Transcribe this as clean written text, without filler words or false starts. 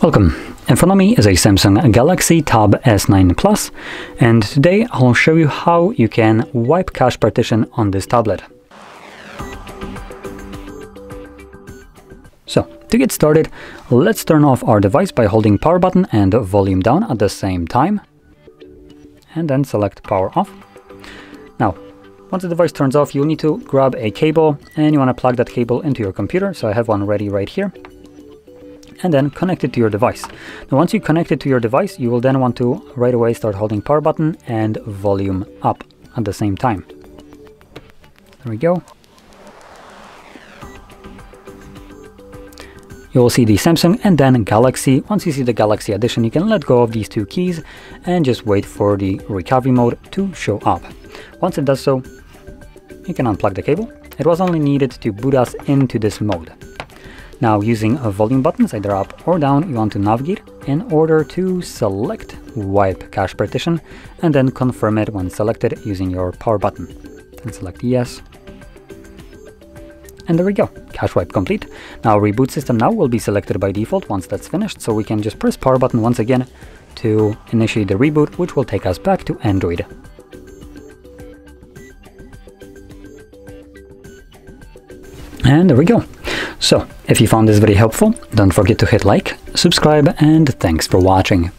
Welcome. In front of me is a Samsung Galaxy Tab S9 Plus, and today I'll show you how you can wipe cache partition on this tablet. So, to get started, let's turn off our device by holding power button and volume down at the same time, and then select power off. Now, once the device turns off, you'll need to grab a cable, and you want to plug that cable into your computer, so I have one ready right here. And then connect it to your device. Now once you connect it to your device, you will then want to right away start holding power button and volume up at the same time. There we go. You will see the Samsung and then Galaxy. Once you see the Galaxy edition, you can let go of these two keys and just wait for the recovery mode to show up. Once it does so, you can unplug the cable. It was only needed to boot us into this mode. Now, using volume buttons, either up or down, you want to navigate in order to select Wipe Cache Partition and then confirm it when selected using your power button. Then select Yes. And there we go, cache wipe complete. Now, Reboot System Now will be selected by default once that's finished, so we can just press power button once again to initiate the reboot, which will take us back to Android. And there we go. So, if you found this very helpful, don't forget to hit like, subscribe, and thanks for watching.